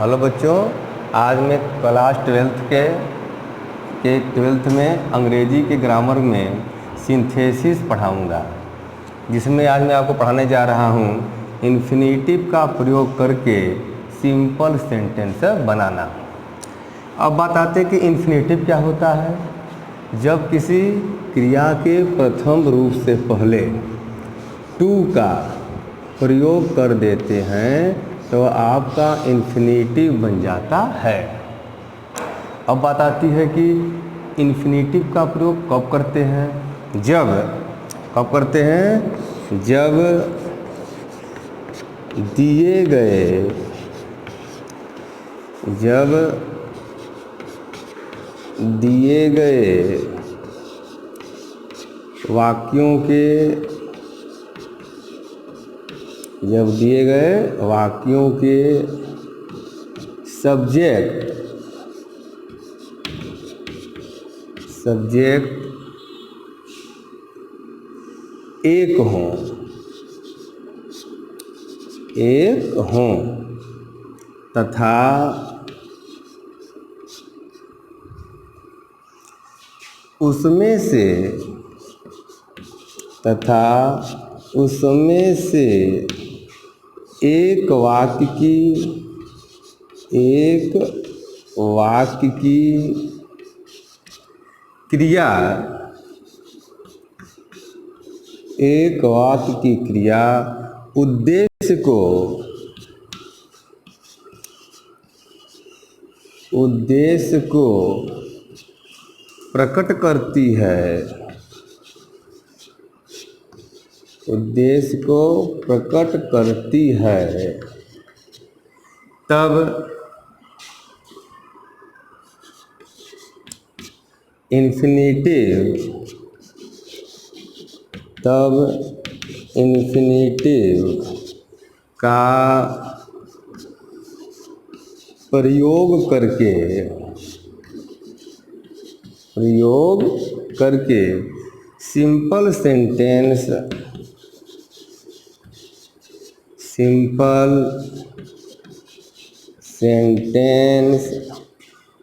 Hello बच्चों, आज मैं क्लास ट्वेल्थ में अंग्रेजी के ग्रामर में सिंथेसिस पढ़ाऊंगा, जिसमें आज मैं आपको पढ़ाने जा रहा हूँ इन्फिनेटिव का प्रयोग करके सिंपल सेंटेंस बनाना। अब बात आते हैं कि इन्फिनेटिव क्या होता है। जब किसी क्रिया के प्रथम रूप से पहले टू का प्रयोग कर देते हैं तो आपका इन्फिनेटिव बन जाता है। अब बात आती है कि इन्फिनेटिव का प्रयोग कब करते हैं। कब करते हैं? जब दिए गए वाक्यों के सब्जेक्ट एक हों तथा उसमें से एक वाक्य की क्रिया उद्देश्य को प्रकट करती है, तब इन्फिनेटिव का प्रयोग करके सिंपल सेंटेंस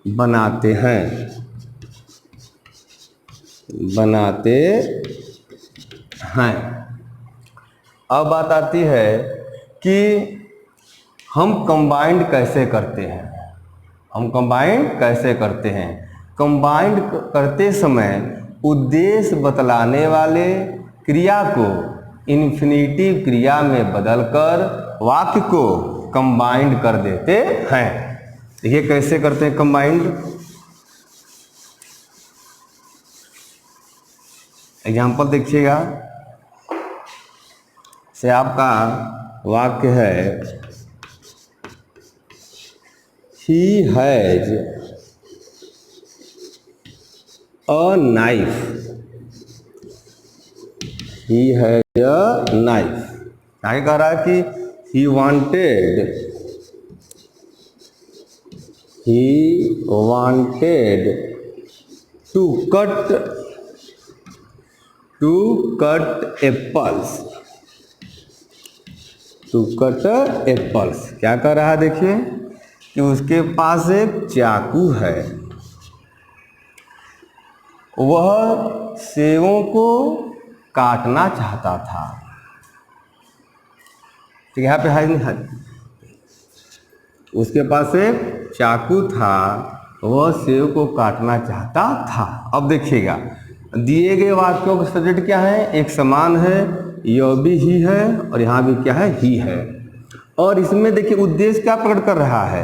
बनाते हैं। अब बात आती है कि हम कंबाइंड कैसे करते हैं। कंबाइंड करते समय उद्देश्य बतलाने वाले क्रिया को इन्फिनेटिव क्रिया में बदलकर वाक्य को कंबाइंड कर देते हैं। ये कैसे करते हैं कंबाइंड? एग्जाम्पल देखिएगा। से आपका वाक्य है, He has a knife. क्या कह रहा है कि he wanted to cut apples। क्या कर रहा है? देखिए कि उसके पास एक चाकू है, वह सेबों को काटना चाहता था। तो यहाँ पे है, उसके पास एक चाकू था, वह सेब को काटना चाहता था। अब देखिएगा, दिए गए वाक्यों का सब्जेक्ट क्या है? एक समान है, यह भी ही है और यहाँ भी क्या है? ही है। और इसमें देखिए उद्देश्य क्या प्रकट कर रहा है।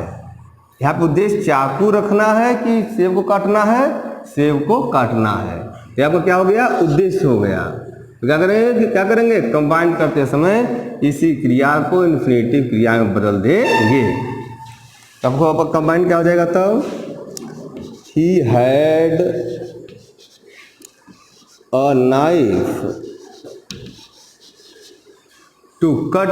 यहाँ पे उद्देश्य चाकू रखना है कि सेब को काटना है? सेब को काटना है। यहाँ पर क्या हो गया? उद्देश्य हो गया। तो क्या करेंगे? कंबाइन करते समय इसी क्रिया को इन्फिनेटिव क्रिया में बदल देंगे। तब कंबाइन क्या हो जाएगा? तब He had a knife to cut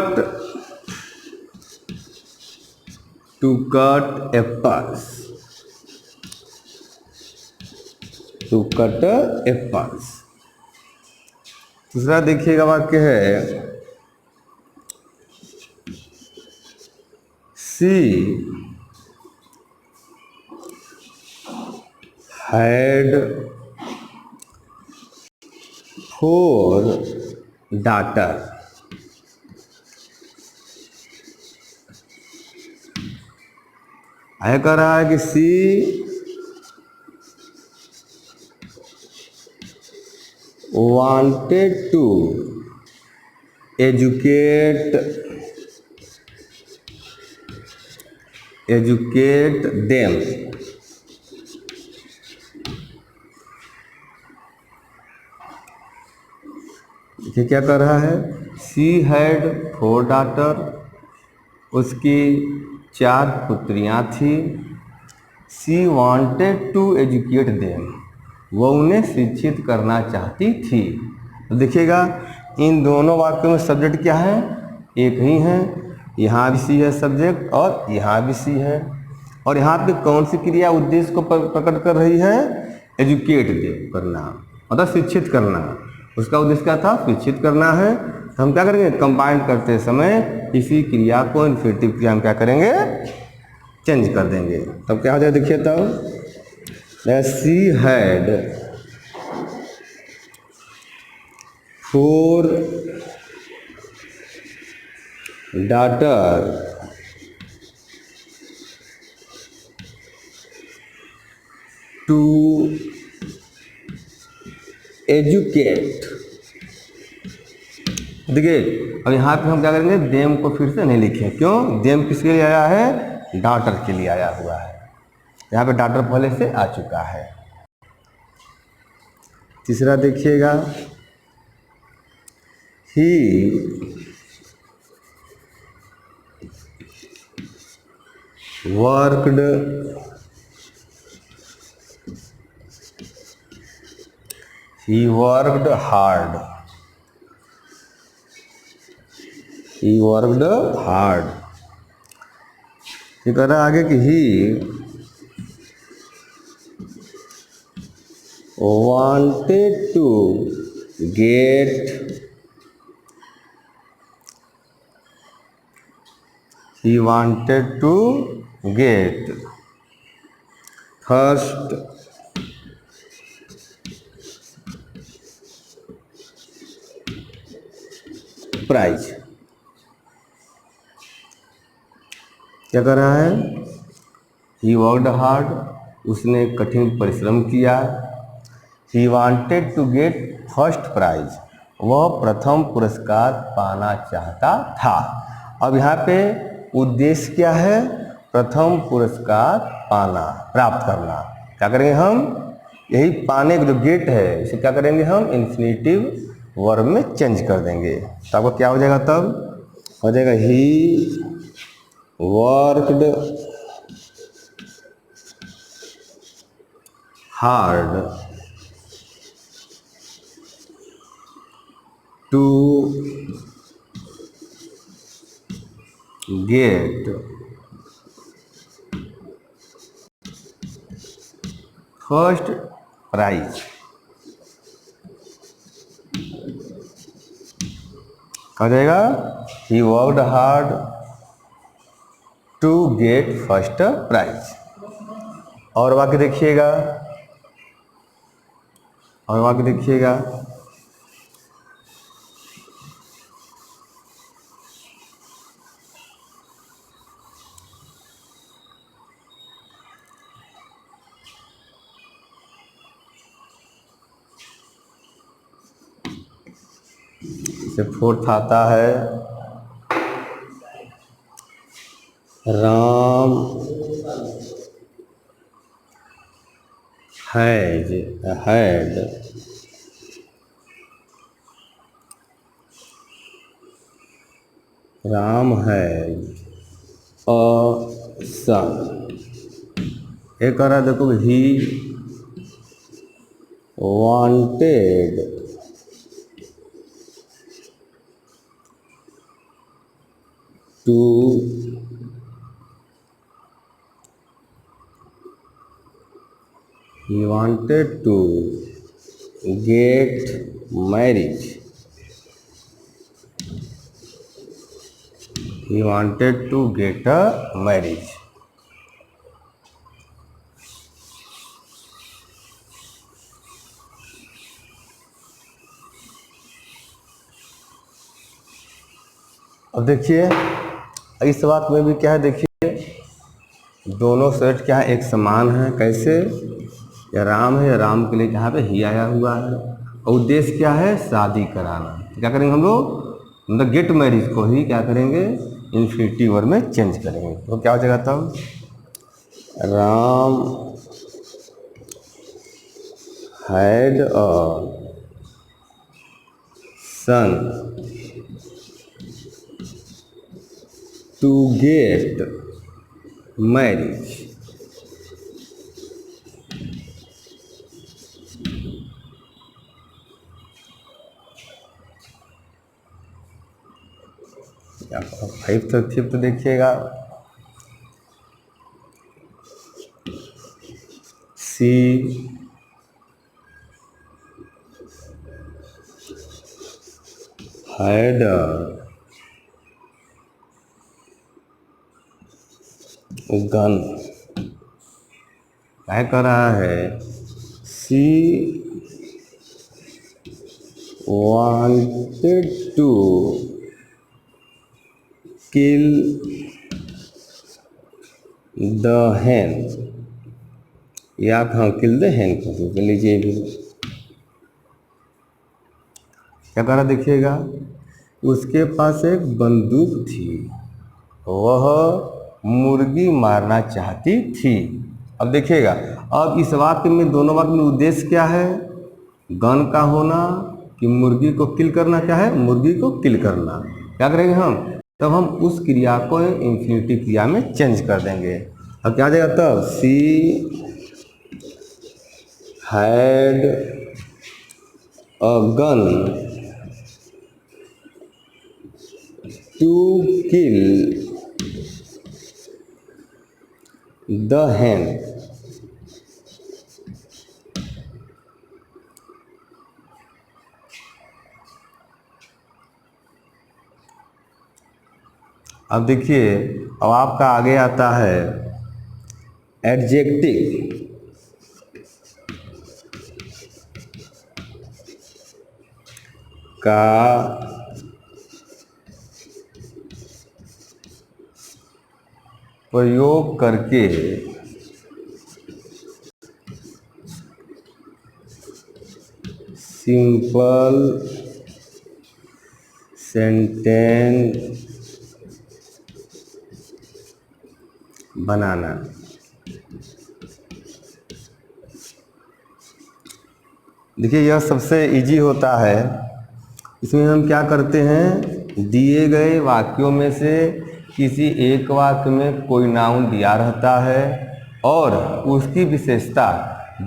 apples। दूसरा देखिएगा वाक्य है, She had 4 daughters. आगे कह रहा है कि सी wanted to educate them. देखिए क्या कर रहा है, सी हैड 4 डाटर, उसकी 4 पुत्रियां थी। सी वांटेड टू एजुकेट देम, वो उन्हें शिक्षित करना चाहती थी। तो देखिएगा इन दोनों वाक्यों में सब्जेक्ट क्या है, एक ही है। यहाँ भी सी है सब्जेक्ट और यहाँ भी सी है। और यहाँ पे कौन सी क्रिया उद्देश्य को प्रकट कर रही है, एजुकेट दे करना, मतलब शिक्षित करना। उसका उद्देश्य क्या था, शिक्षित करना है। तो हम क्या करेंगे, कंबाइन करते समय इसी क्रिया को इन्फिनिटिव क्रिया में क्या करेंगे, चेंज कर देंगे। तब क्या हो जाए, देखिए तब she had 4 daughter to educate। देखिए अब यहाँ पे हम क्या करेंगे, देम को फिर से नहीं लिखें। क्यों, देम किसके लिए आया है, डॉटर के लिए आया हुआ है। यहाँ पे डॉटर पहले से आ चुका है। तीसरा देखिएगा, ही वर्कड हार्ड। ये कह रहा है आगे कि ही wanted to get first prize. क्या कर रहा है, ही वर्कड हार्ड, उसने कठिन परिश्रम किया। He wanted to get first prize, वह प्रथम पुरस्कार पाना चाहता था। अब यहाँ पे उद्देश्य क्या है, प्रथम पुरस्कार पाना, प्राप्त करना। क्या करेंगे हम, यही पाने का जो गेट है इसे क्या करेंगे हम, इन्फिनिटिव वर्ब में चेंज कर देंगे। तो आपको क्या हो जाएगा, तब हो जाएगा he worked hard to get first prize. क्या हो जाएगा, he worked hard to get first prize. और वाक्य देखिएगा, से फोर्थ आता है, राम हैड अ सन। एक कह रहा है, देखो, he wanted to get marriage. He wanted to get a marriage। अब देखिए इस बात में भी क्या है, देखिए दोनों सेट क्या है, एक समान है। कैसे? या राम है, या राम के लिए यहाँ पे ही आया हुआ है और उद्देश्य क्या है, शादी कराना। क्या करेंगे हम लोग, मतलब गेट मैरिज को ही क्या करेंगे, इन्फिनिटिव वर्ड में चेंज करेंगे। तो क्या हो जाएगा तब, Ram had a son to get marriage. Five तरतीब तो देखिएगा, सी हैड गन, क्या कर रहा है, सी wanted to kill the hen, या हाँ किल द hen कर लीजिए भी। क्या करा देखिएगा, उसके पास एक बंदूक थी, वह मुर्गी मारना चाहती थी। अब देखिएगा, अब इस वाक्य में दोनों वाक्य में उद्देश्य क्या है, गन का होना कि मुर्गी को किल करना, क्या है, मुर्गी को किल करना। क्या करेंगे हम, तब हम उस क्रिया को इन्फिनिटिव क्रिया में चेंज कर देंगे। अब क्या आ जाएगा तब, she had a gun to kill the hen। अब देखिए, अब आपका आगे आता है एडजेक्टिव। का प्रयोग करके सिंपल सेंटेंस बनाना। देखिए यह सबसे इजी होता है। इसमें हम क्या करते हैं, दिए गए वाक्यों में से किसी एक वाक्य में कोई नाउन दिया रहता है और उसकी विशेषता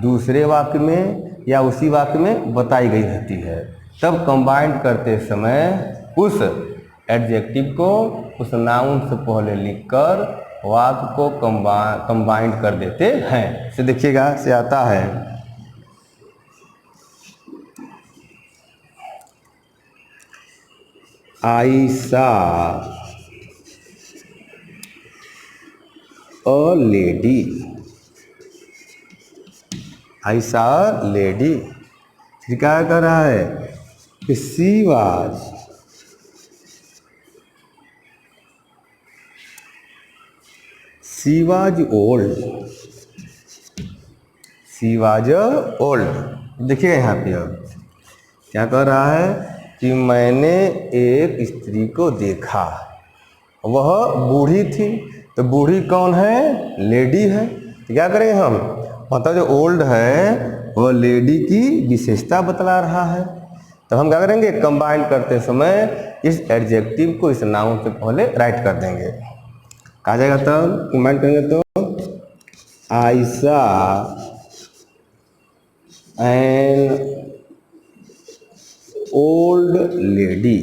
दूसरे वाक्य में या उसी वाक्य में बताई गई रहती है। तब कंबाइंड करते समय उस एडजेक्टिव को उस नाउन से पहले लिखकर वाक्य को कंबाइंड कर देते हैं। से देखिएगा, से आता है I saw a lady। I saw a lady, फिर क्या कर रहा है, she was old। she was old। देखिएगा यहाँ पे अब क्या कर रहा है कि मैंने एक स्त्री को देखा, वह बूढ़ी थी। तो बूढ़ी कौन है, लेडी है। तो क्या करेंगे हम, मतलब जो ओल्ड है वह लेडी की विशेषता बतला रहा है। तो हम क्या करेंगे, कंबाइन करते समय इस एडजेक्टिव को इस नाउन से पहले राइट कर देंगे। कहा जाएगा तब कंबाइन करेंगे तो I saw an old lady।